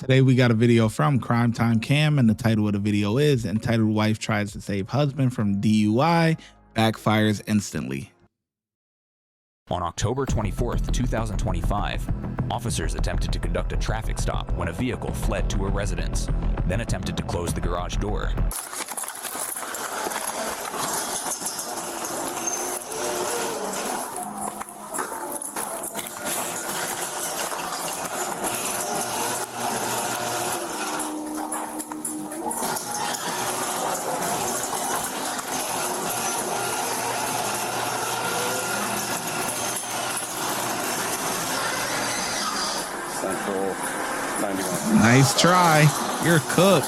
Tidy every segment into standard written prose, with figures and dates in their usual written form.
Today we got a video from Crime Time Cam, and the title of the video is entitled "Wife Tries to Save Husband from DUI, Backfires Instantly." On October 24th, 2025, officers attempted to conduct a traffic stop when a vehicle fled to a residence, then attempted to close the garage door. Central 91. Nice try. You're cooked.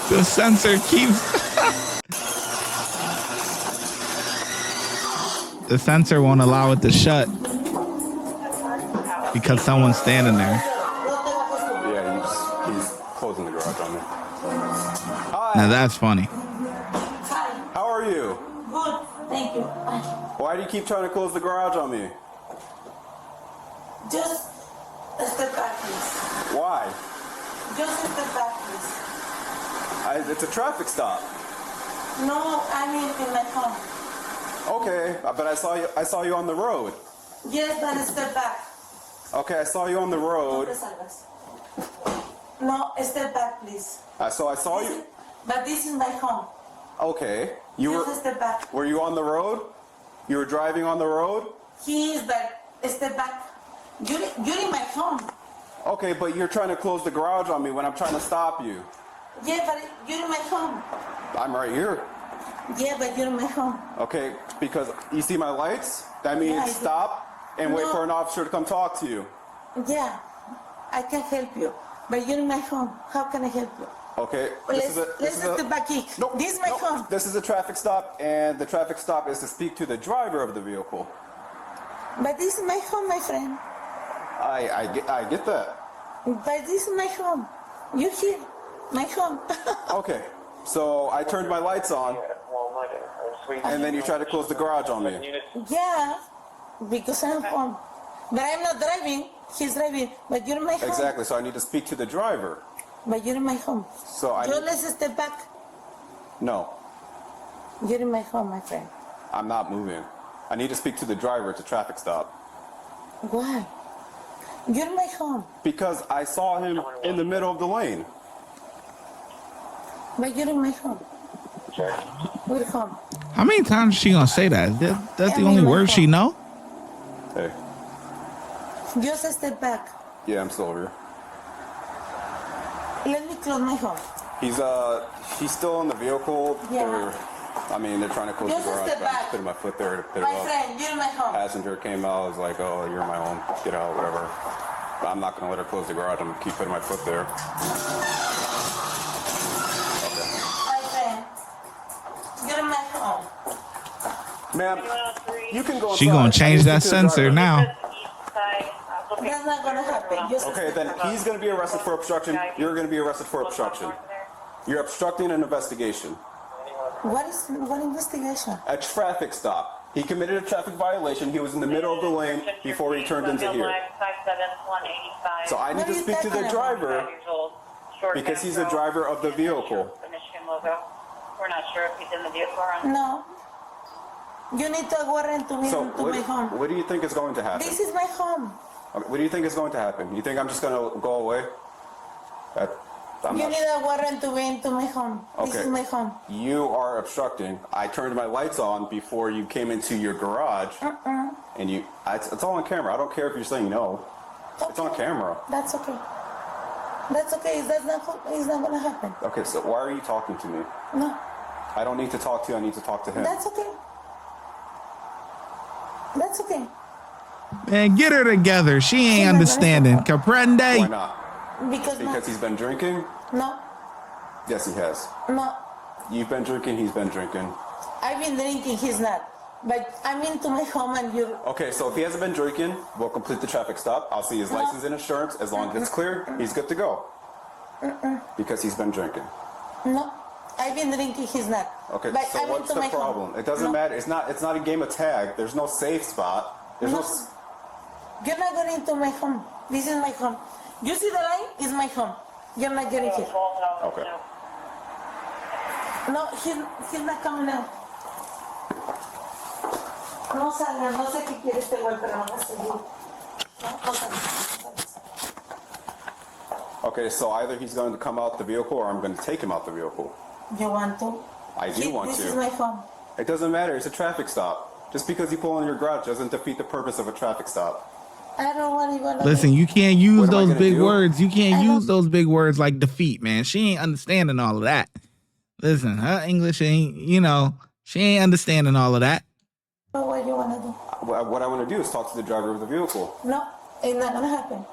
The sensor keeps... The sensor won't allow it to shut because someone's standing there. Yeah, he's closing the garage on me. Hi. Now that's funny. Hi. How are you? Good. Thank you. Why do you keep trying to close the garage on me? Just step back, please. Why? Just step back, please. It's a traffic stop. No, I mean in my home. Okay, but I saw you on the road. Yes, but step back. Okay, I saw you on the road. No, step back, please. I saw you. But this is my home. Okay, you were. Just step back. Were you on the road? You were driving on the road? He is back. Step back. You're in my home. Okay, but you're trying to close the garage on me when I'm trying to stop you. Yeah, but you're in my home. I'm right here. Yeah, but you're in my home. Okay, because you see my lights? That means Yeah, I do. stop and wait No. for an officer to come talk to you. Yeah, I can help you. But you're in my home. How can I help you? Okay, Let's step back. Nope, This is my nope. home. This is a traffic stop, and the traffic stop is to speak to the driver of the vehicle. But this is my home, my friend. I get that. But this is my home. You here, my home. Okay, so I turned my lights on, and then you try to close the garage on me. Yeah, because I'm home. But I'm not driving. He's driving. But you're in my home. Exactly, so I need to speak to the driver. But you're in my home. So Let's step back. No, You're in my home, my friend. I'm not moving. I need to speak to the driver. It's a traffic stop. Why? You're in my home. Because I saw him in the middle of the lane. But you're in my home. We're home. How many times is she gonna say that? That's the only word she know? Hey, Just step back. yeah, I'm still over here. Let me close my home. He's still in the vehicle. Yeah. They're trying to close Just the garage. step But I'm back. just putting my foot there to put it My up. friend, you're in my home. Passenger came out. I was like, "Oh, you're in my home. Get out, whatever." But I'm not gonna let her close the garage. I'm gonna keep putting my foot there. My friend, you're in my home. Ma'am, you can go inside. She gonna change that Speak to the sensor driver. now. That's not gonna happen. Just Okay, then he's gonna be arrested for obstruction. You're gonna be arrested for obstruction. You're obstructing an investigation. What investigation? A traffic stop. He committed a traffic violation. He was in the middle of the lane before he turned into here. So I need to speak to the driver because he's the driver of the vehicle. We're not sure if he's in the vehicle or not. No. You need to warrant to me So to my home. what do you think is going to happen? This is my home. What do you think is going to happen? You think I'm just gonna go away? I'm You not need a warrant to be into my home. This Okay. is my home. You are obstructing. I turned my lights on before you came into your garage, and it's all on camera. I don't care if you're saying no. It's on camera. That's okay. That's okay. It's not gonna happen. Okay, so why are you talking to me? No. I don't need to talk to you. I need to talk to him. That's okay. That's okay. Man, get her together. She ain't understanding. Why Comprende? not? Because he's been drinking? No. Yes, he has. No. You've been drinking. He's been drinking. I've been drinking. He's not. But I'm into my home and you're... Okay, so if he hasn't been drinking, we'll complete the traffic stop. I'll see his license and insurance. As long as it's clear, he's good to go. Because he's been drinking. No, I've been drinking, he's not. Okay, But so I'm what's into the my problem? home. It doesn't No. matter. It's not a game of tag. There's no safe spot. There's no. You're not going into my home. This is my home. You see the line? Is my home. You're not getting here. Okay. No, he's not coming out. No salga, no sé qué quiere este güey, pero no va a seguir. No salga. Okay, so either he's going to come out the vehicle or I'm going to take him out the vehicle. You want to? I do want This to. is my home. It doesn't matter. It's a traffic stop. Just because you pull in your garage doesn't defeat the purpose of a traffic stop. I don't want to go. Listen, you can't use What am I those gonna big do? words. You can't I use don't- those big words like defeat, man. She ain't understanding all of that. Listen, her English ain't, she ain't understanding all of that. What you want to do? What I want to do is talk to the driver of the vehicle. No, it's not going to happen.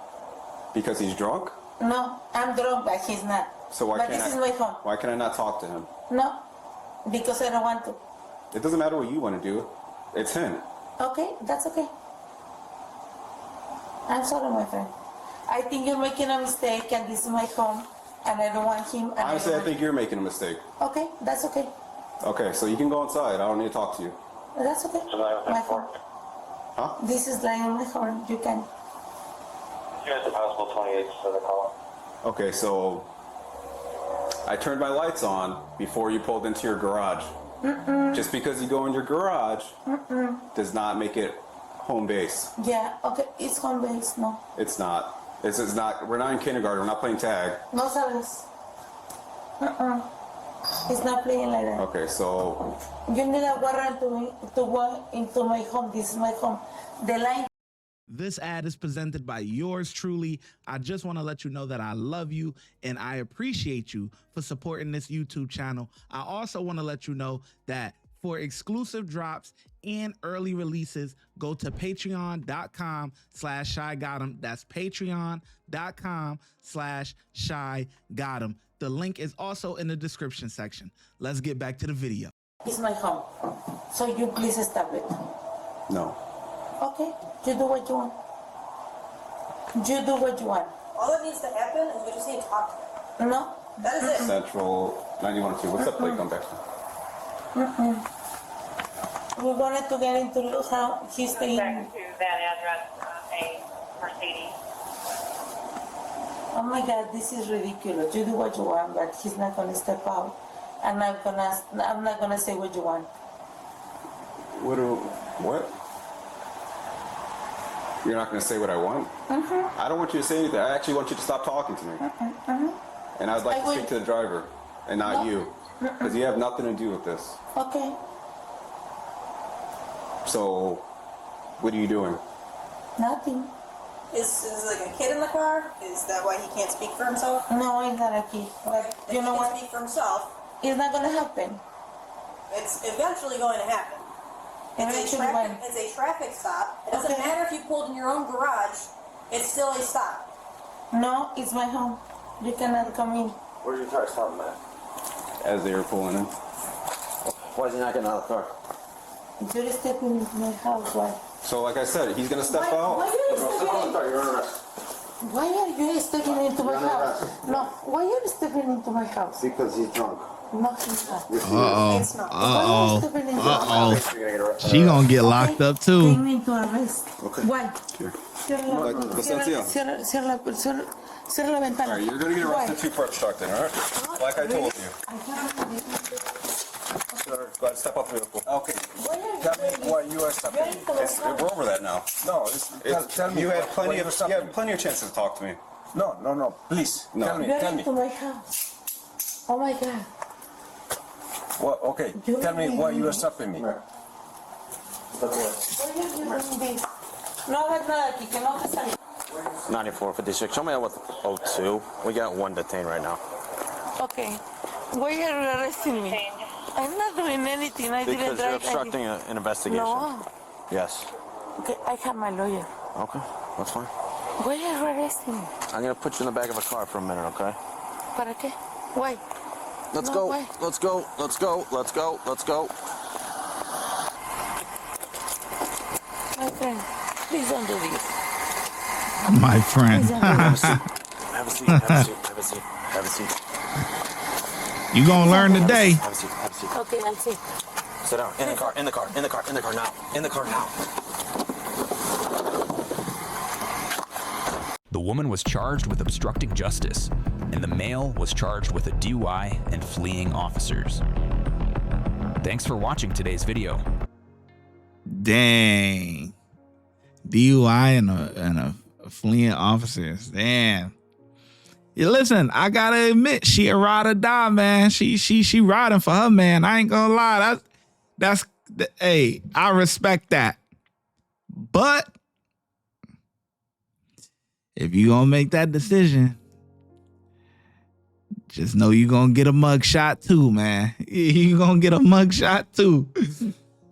Because he's drunk? No, I'm drunk, but he's not. So why but can't this I? is my home. Why can I not talk to him? No, because I don't want to. It doesn't matter what you want to do. It's him. Okay, that's okay. I'm sorry, my friend. I think you're making a mistake, and this is my home, and I don't want him. And Honestly, I don't think you're making a mistake. want... Okay, that's okay. Okay, so you can go inside. I don't need to talk to you. That's okay. My home. Huh? This is lying on my home. You can. Here's the possible 28 for the call. Okay, so I turned my lights on before you pulled into your garage. Just because you go in your garage does not make it home base. Yeah. Okay. It's home base. No. It's not. This is not. We're not in kindergarten. We're not playing tag. No sabes. It's not playing like that. Okay, so You need a warrant to go into my home. This is my home. The line. This ad is presented by yours truly. I just want to let you know that I love you and I appreciate you for supporting this YouTube channel. I also want to let you know that for exclusive drops and early releases, go to patreon.com/ShyGotEm. That's patreon.com/ShyGotEm. The link is also in the description section. Let's get back to the video. Is my home. So you please stop it. no. Okay, you do what you want. You do what you want. All that needs to happen is we just need to talk to them. No? That is it. Central 9102. What's that plate come back to? We wanted to get into the house. He's staying. Back to that address, a Mercedes. Oh my God, this is ridiculous. You do what you want, but he's not gonna step out. I'm not gonna say what you want. What? You're not going to say what I want? I don't want you to say anything. I actually want you to stop talking to me. And I'd like I to will. speak to the driver and not No. you. Because you have nothing to do with this. Okay. So, what are you doing? Nothing. Is like a kid in the car? Is that why he can't speak for himself? No, it's not a kid. But If you know he can what? speak for himself, It's not gonna happen. it's eventually going to happen. Eventually when? It's a traffic stop. It doesn't Okay. matter if you pulled in your own garage. It's still a stop. No, it's my home. You cannot come in. Where's your car stopping at? As they were pulling in. Why is he not getting out of the car? You're stepping into my house. Why? So, like I said, he's going to step Why out. are you stepping in? You're under arrest. Why are you stepping into my house? No, why are you stepping into my house? Because he's drunk. No, he's not. Uh-oh. It's not. Why are you Uh-oh. stepping into my Uh-oh. house? You're gonna get arrested. She gonna get locked up Take too. me to arrest. Okay. Why? Cierra la ventana. All right, you're going to get arrested too for obstructing, all right? Like I told you. Go ahead, step off the vehicle. Okay. Why are you Tell me why you are stopping. We're over that now. No, tell me. You had why plenty you're of stopping. chances to talk to me. No, please. No. Tell me, You're tell me. into my house. Oh my God. What, okay, You're tell me why you are stopping me. Why are you doing this? No hagas nada aquí, que no te salga. 9456. Show me out with 02. We got one detained right now. Okay. Why are you arresting me? I'm not doing anything. I didn't Because you're drive. obstructing an investigation. No. Yes. Okay, I have my lawyer. Okay, that's fine. Why are you arresting me? I'm gonna put you in the back of a car for a minute, okay? ¿Para qué? Why? Let's No, go. why? Let's go. Let's go. Let's go. Let's go. friend, please don't do this. My friend. Please don't do this. Have a seat. Have a seat. Have a seat. Have a seat. You gonna learn today. Have a seat. Have a seat. Okay, I'll take. Sit down. In the car. In the car. In the car. In the car now. In the car now. The woman was charged with obstructing justice, and the male was charged with a DUI and fleeing officers. Thanks for watching today's video. Dang. DUI and a fleeing officers. Damn. Yeah, listen, I gotta admit, she a ride or die, man. She riding for her man. I ain't gonna lie. Hey, I respect that. But if you gonna make that decision, just know you gonna get a mug shot too, man. You gonna get a mug shot too.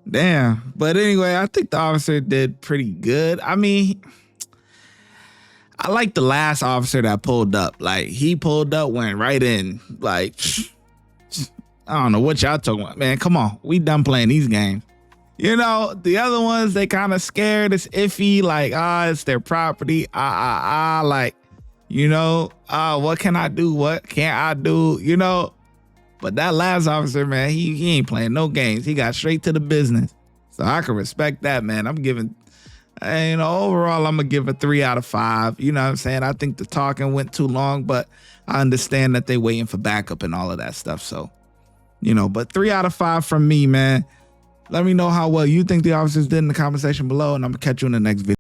Damn. But anyway, I think the officer did pretty good. I mean, I like the last officer that pulled up. Like, he pulled up, went right in. Like, I don't know what y'all talking about. Man, come on. We done playing these games. You know, the other ones, they kind of scared. It's iffy. Like, it's their property. Like, you know, what can I do? What can't I do? You know, but that last officer, man, he ain't playing no games. He got straight to the business. So I can respect that, man. I'm giving, you know, overall, I'm going to give a 3 out of 5. You know what I'm saying? I think the talking went too long, but I understand that they waiting for backup and all of that stuff. So, you know, but 3 out of 5 from me, man. Let me know how well you think the officers did in the comment section below, and I'm going to catch you in the next video.